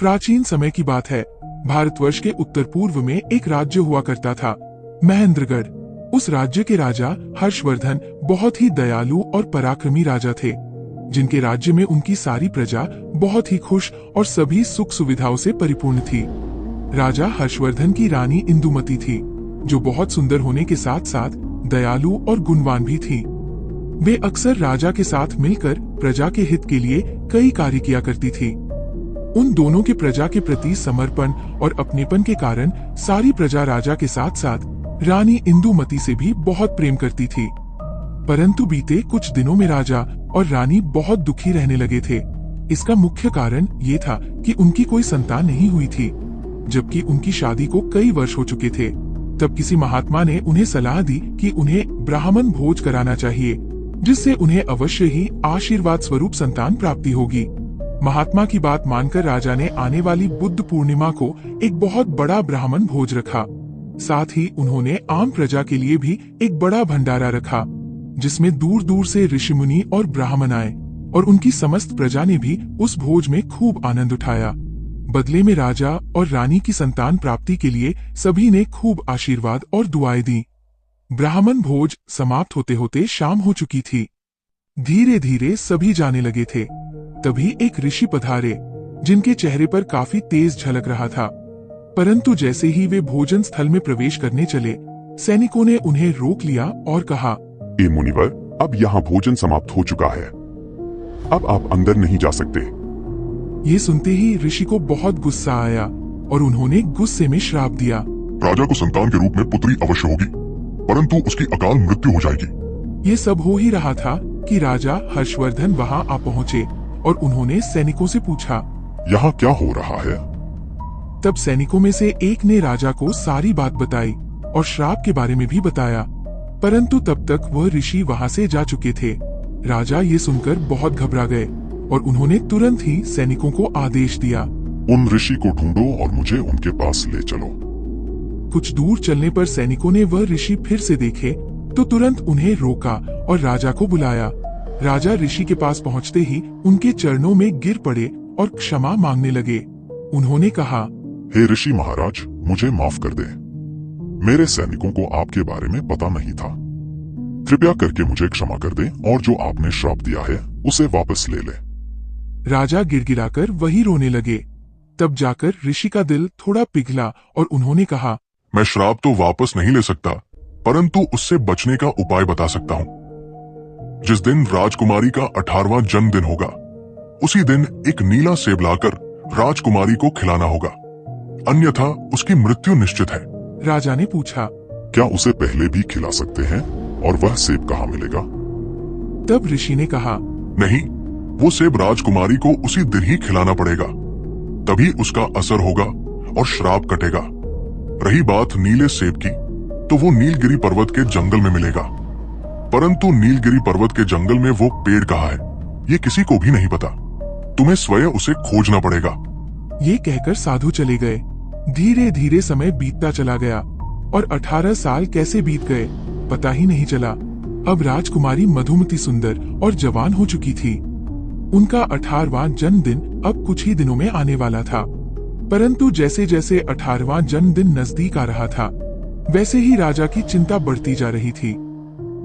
प्राचीन समय की बात है। भारतवर्ष के उत्तर पूर्व में एक राज्य हुआ करता था, महेंद्रगढ़। उस राज्य के राजा हर्षवर्धन बहुत ही दयालु और पराक्रमी राजा थे, जिनके राज्य में उनकी सारी प्रजा बहुत ही खुश और सभी सुख सुविधाओं से परिपूर्ण थी। राजा हर्षवर्धन की रानी इंदुमती थी, जो बहुत सुंदर होने के साथ साथ दयालु और गुणवान भी थी। वे अक्सर राजा के साथ मिलकर प्रजा के हित के लिए कई कार्य किया करती थी। उन दोनों के प्रजा के प्रति समर्पण और अपनेपन के कारण सारी प्रजा राजा के साथ साथ रानी इंदुमती से भी बहुत प्रेम करती थी। परंतु बीते कुछ दिनों में राजा और रानी बहुत दुखी रहने लगे थे। इसका मुख्य कारण ये था कि उनकी कोई संतान नहीं हुई थी, जबकि उनकी शादी को कई वर्ष हो चुके थे। तब किसी महात्मा ने उन्हें सलाह दी कि उन्हें ब्राह्मण भोज कराना चाहिए, जिससे उन्हें अवश्य ही आशीर्वाद स्वरूप संतान प्राप्ति होगी। महात्मा की बात मानकर राजा ने आने वाली बुद्ध पूर्णिमा को एक बहुत बड़ा ब्राह्मण भोज रखा। साथ ही उन्होंने आम प्रजा के लिए भी एक बड़ा भंडारा रखा, जिसमें दूर दूर से ऋषि मुनि और ब्राह्मण आए, और उनकी समस्त प्रजा ने भी उस भोज में खूब आनंद उठाया। बदले में राजा और रानी की संतान प्राप्ति के लिए सभी ने खूब आशीर्वाद और दुआएं दी। ब्राह्मण भोज समाप्त होते होते शाम हो चुकी थी। धीरे धीरे सभी जाने लगे थे। तभी एक ऋषि पधारे, जिनके चेहरे पर काफी तेज झलक रहा था। परंतु जैसे ही वे भोजन स्थल में प्रवेश करने चले, सैनिकों ने उन्हें रोक लिया और कहा, ए मुनिवर, अब यहाँ भोजन समाप्त हो चुका है, अब आप अंदर नहीं जा सकते। ये सुनते ही ऋषि को बहुत गुस्सा आया और उन्होंने गुस्से में श्राप दिया। राजा को संतान के रूप में पुत्री अवश्य होगी, परंतु उसकी अकाल मृत्यु हो जाएगी। ये सब हो ही रहा था कि राजा हर्षवर्धन वहाँ आ पहुँचे और उन्होंने सैनिकों से पूछा, यहाँ क्या हो रहा है? तब सैनिकों में से एक ने राजा को सारी बात बताई और श्राप के बारे में भी बताया। परंतु तब तक वह ऋषि वहाँ से जा चुके थे। राजा ये सुनकर बहुत घबरा गए और उन्होंने तुरंत ही सैनिकों को आदेश दिया, उन ऋषि को ढूंढो और मुझे उनके पास ले चलो। कुछ दूर चलने पर सैनिकों ने वह ऋषि फिर से देखे तो तुरंत उन्हें रोका और राजा को बुलाया। राजा ऋषि के पास पहुंचते ही उनके चरणों में गिर पड़े और क्षमा मांगने लगे। उन्होंने कहा, हे ऋषि महाराज, मुझे माफ कर दे। मेरे सैनिकों को आपके बारे में पता नहीं था। कृपया करके मुझे क्षमा कर दे और जो आपने श्राप दिया है उसे वापस ले ले। राजा गिड़गिड़ाकर वही रोने लगे। तब जाकर ऋषि का दिल थोड़ा पिघला और उन्होंने कहा, मैं श्राप तो वापस नहीं ले सकता, परंतु उससे बचने का उपाय बता सकता हूँ। जिस दिन राजकुमारी का 18वां जन्मदिन होगा, उसी दिन एक नीला सेब लाकर राजकुमारी को खिलाना होगा, अन्यथा उसकी मृत्यु निश्चित है। राजा ने पूछा, क्या उसे पहले भी खिला सकते हैं और वह सेब कहाँ मिलेगा? तब ऋषि ने कहा, नहीं, वो सेब राजकुमारी को उसी दिन ही खिलाना पड़ेगा, तभी उसका असर होगा और श्राप कटेगा। रही बात नीले सेब की, तो वो नीलगिरी पर्वत के जंगल में मिलेगा, परंतु नीलगिरी पर्वत के जंगल में वो पेड़ कहाँ है, ये किसी को भी नहीं पता। तुम्हें स्वयं उसे खोजना पड़ेगा। ये कहकर साधु चले गए। धीरे धीरे समय बीतता चला गया और 18 साल कैसे बीत गए पता ही नहीं चला। अब राजकुमारी मधुमती सुंदर और जवान हो चुकी थी। उनका 18वां जन्मदिन अब कुछ ही दिनों में आने वाला था। परंतु जैसे जैसे 18वां जन्मदिन नजदीक आ रहा था, वैसे ही राजा की चिंता बढ़ती जा रही थी।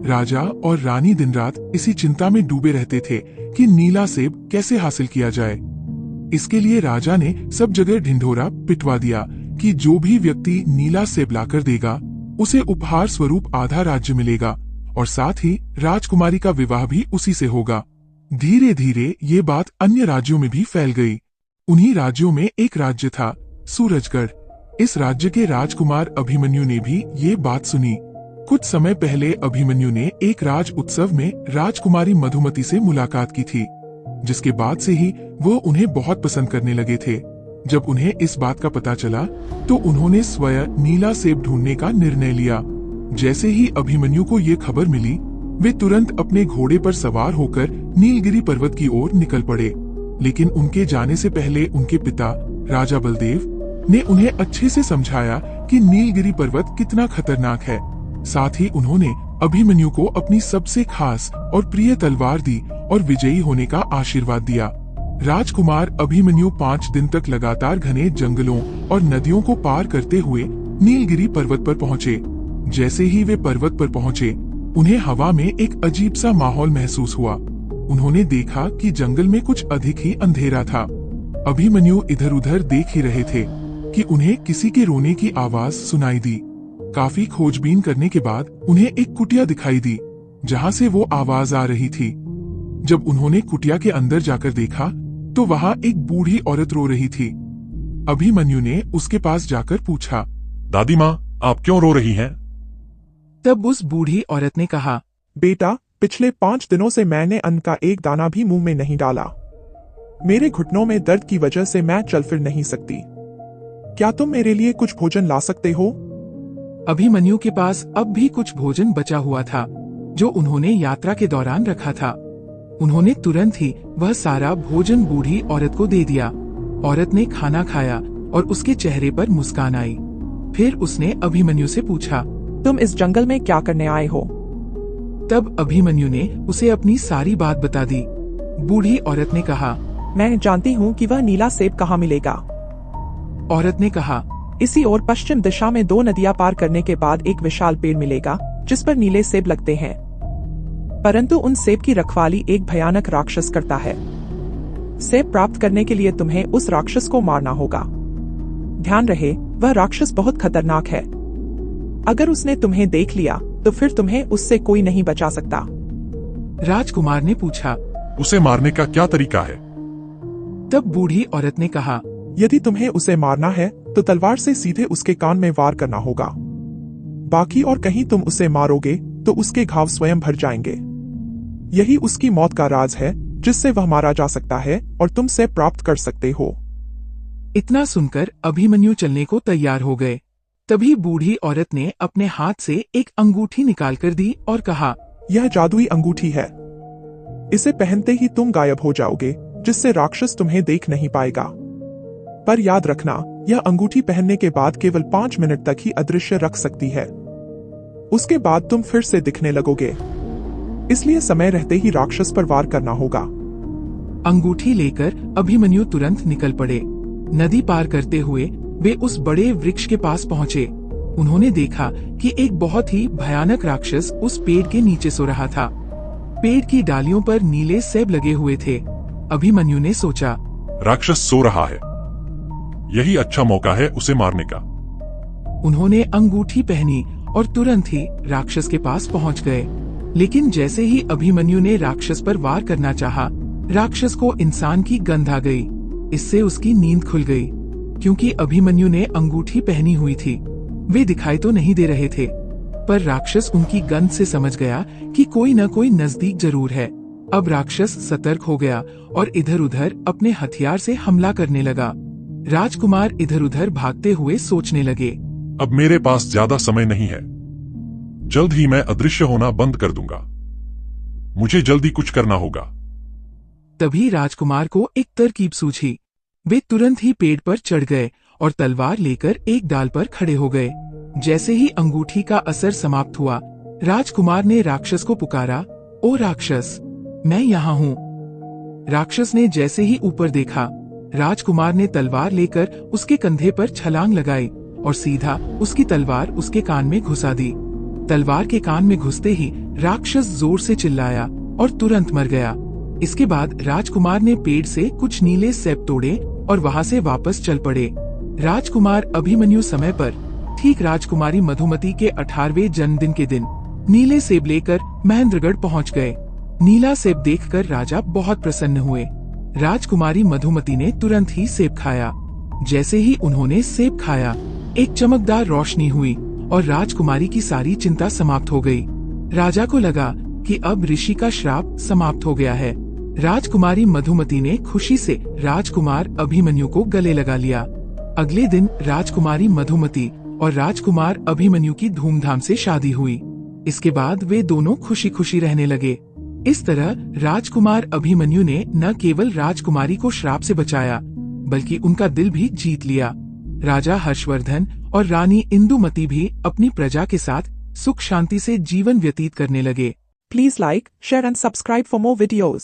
राजा और रानी दिन रात इसी चिंता में डूबे रहते थे कि नीला सेब कैसे हासिल किया जाए। इसके लिए राजा ने सब जगह ढिंढोरा पिटवा दिया कि जो भी व्यक्ति नीला सेब लाकर देगा, उसे उपहार स्वरूप आधा राज्य मिलेगा और साथ ही राजकुमारी का विवाह भी उसी से होगा। धीरे धीरे ये बात अन्य राज्यों में भी फैल गई। उन्हीं राज्यों में एक राज्य था, सूरजगढ़। इस राज्य के राजकुमार अभिमन्यु ने भी ये बात सुनी। कुछ समय पहले अभिमन्यु ने एक राज उत्सव में राजकुमारी मधुमती से मुलाकात की थी, जिसके बाद से ही वो उन्हें बहुत पसंद करने लगे थे। जब उन्हें इस बात का पता चला तो उन्होंने स्वयं नीला सेब ढूंढने का निर्णय लिया। जैसे ही अभिमन्यु को ये खबर मिली, वे तुरंत अपने घोड़े पर सवार होकर नीलगिरी पर्वत की ओर निकल पड़े। लेकिन उनके जाने से पहले उनके पिता राजा बलदेव ने उन्हें अच्छे से समझाया कि नीलगिरी पर्वत कितना खतरनाक है। साथ ही उन्होंने अभिमन्यु को अपनी सबसे खास और प्रिय तलवार दी और विजयी होने का आशीर्वाद दिया। राजकुमार अभिमन्यु 5 दिन तक लगातार घने जंगलों और नदियों को पार करते हुए नीलगिरी पर्वत पर पहुँचे। जैसे ही वे पर्वत पर पहुँचे, उन्हें हवा में एक अजीब सा माहौल महसूस हुआ। उन्होंने देखा कि जंगल में कुछ अधिक ही अंधेरा था। अभिमन्यु इधर उधर देख ही रहे थे कि उन्हें किसी के रोने की आवाज सुनाई दी। काफी खोजबीन करने के बाद उन्हें एक कुटिया दिखाई दी जहां से वो आवाज आ रही थी। जब उन्होंने कुटिया के अंदर जाकर देखा तो वहां एक बूढ़ी औरत रो रही थी। अभिमन्यु ने उसके पास जाकर पूछा, दादी माँ, आप क्यों रो रही हैं? तब उस बूढ़ी औरत ने कहा, बेटा, पिछले 5 दिनों से मैंने अन्न का एक दाना भी मुंह में नहीं डाला। मेरे घुटनों में दर्द की वजह से मैं चल फिर नहीं सकती। क्या तुम मेरे लिए कुछ भोजन ला सकते हो? अभिमन्यु के पास अब भी कुछ भोजन बचा हुआ था जो उन्होंने यात्रा के दौरान रखा था। उन्होंने तुरंत ही वह सारा भोजन बूढ़ी औरत को दे दिया। औरत ने खाना खाया और उसके चेहरे पर मुस्कान आई। फिर उसने अभिमन्यु से पूछा, तुम इस जंगल में क्या करने आए हो? तब अभिमन्यु ने उसे अपनी सारी बात बता दी। बूढ़ी औरत ने कहा, मैं जानती हूँ कि वह नीला सेब कहाँ मिलेगा। औरत ने कहा, इसी ओर पश्चिम दिशा में 2 नदियां पार करने के बाद एक विशाल पेड़ मिलेगा जिस पर नीले सेब लगते हैं। परंतु उन सेब की रखवाली एक भयानक राक्षस करता है। सेब प्राप्त करने के लिए तुम्हें उस राक्षस को मारना होगा। ध्यान रहे, वह राक्षस बहुत खतरनाक है। अगर उसने तुम्हें देख लिया तो फिर तुम्हें उससे कोई नहीं बचा सकता। राजकुमार ने पूछा, उसे मारने का क्या तरीका है? तब बूढ़ी औरत ने कहा, यदि तुम्हें उसे मारना है तो तलवार से सीधे उसके कान में वार करना होगा। बाकी और कहीं तुम उसे मारोगे तो उसके घाव स्वयं भर जाएंगे। यही उसकी मौत का राज है जिससे वह मारा जा सकता है और तुम से प्राप्त कर सकते हो। इतना सुनकर अभिमन्यु चलने को तैयार हो गए। तभी बूढ़ी औरत ने अपने हाथ से एक अंगूठी निकालकर दी और कहा, यह जादुई अंगूठी है। इसे पहनते ही तुम गायब हो जाओगे, जिससे राक्षस तुम्हें देख नहीं पाएगा। पर याद रखना, यह अंगूठी पहनने के बाद केवल 5 मिनट तक ही अदृश्य रख सकती है। उसके बाद तुम फिर से दिखने लगोगे, इसलिए समय रहते ही राक्षस पर वार करना होगा। अंगूठी लेकर अभिमन्यु तुरंत निकल पड़े। नदी पार करते हुए वे उस बड़े वृक्ष के पास पहुँचे। उन्होंने देखा कि एक बहुत ही भयानक राक्षस उस पेड़ के नीचे सो रहा था। पेड़ की डालियों पर नीले सेब लगे हुए थे। अभिमन्यु ने सोचा, राक्षस सो रहा है, यही अच्छा मौका है उसे मारने का। उन्होंने अंगूठी पहनी और तुरंत ही राक्षस के पास पहुंच गए। लेकिन जैसे ही अभिमन्यु ने राक्षस पर वार करना चाहा, राक्षस को इंसान की गंध आ गई। इससे उसकी नींद खुल गई। क्योंकि अभिमन्यु ने अंगूठी पहनी हुई थी, वे दिखाई तो नहीं दे रहे थे, पर राक्षस उनकी गंध से समझ गया कि कोई न कोई नजदीक जरूर है। अब राक्षस सतर्क हो गया और इधर उधर अपने हथियार से हमला करने लगा। राजकुमार इधर उधर भागते हुए सोचने लगे, अब मेरे पास ज्यादा समय नहीं है। जल्द ही मैं अदृश्य होना बंद कर दूंगा। मुझे जल्दी कुछ करना होगा। तभी राजकुमार को एक तरकीब सूझी। वे तुरंत ही पेड़ पर चढ़ गए और तलवार लेकर एक डाल पर खड़े हो गए। जैसे ही अंगूठी का असर समाप्त हुआ, राजकुमार ने राक्षस को पुकारा, ओ राक्षस, मैं यहाँ हूँ। राक्षस ने जैसे ही ऊपर देखा, राजकुमार ने तलवार लेकर उसके कंधे पर छलांग लगाई और सीधा उसकी तलवार उसके कान में घुसा दी। तलवार के कान में घुसते ही राक्षस जोर से चिल्लाया और तुरंत मर गया। इसके बाद राजकुमार ने पेड़ से कुछ नीले सेब तोड़े और वहां से वापस चल पड़े। राजकुमार अभिमन्यु समय पर ठीक राजकुमारी मधुमती के 18वें जन्मदिन के दिन नीले सेब लेकर महेंद्रगढ़ पहुंच गए। नीला सेब देखकर राजा बहुत प्रसन्न हुए। राजकुमारी मधुमती ने तुरंत ही सेब खाया। जैसे ही उन्होंने सेब खाया, एक चमकदार रोशनी हुई और राजकुमारी की सारी चिंता समाप्त हो गई। राजा को लगा कि अब ऋषि का श्राप समाप्त हो गया है। राजकुमारी मधुमती ने खुशी से राजकुमार अभिमन्यु को गले लगा लिया। अगले दिन राजकुमारी मधुमती और राजकुमार अभिमन्यु की धूमधाम से शादी हुई। इसके बाद वे दोनों खुशी खुशी रहने लगे। इस तरह राजकुमार अभिमन्यु ने न केवल राजकुमारी को श्राप से बचाया, बल्कि उनका दिल भी जीत लिया। राजा हर्षवर्धन और रानी इंदुमती भी अपनी प्रजा के साथ सुख शांति से जीवन व्यतीत करने लगे। Please like, share and subscribe for more videos.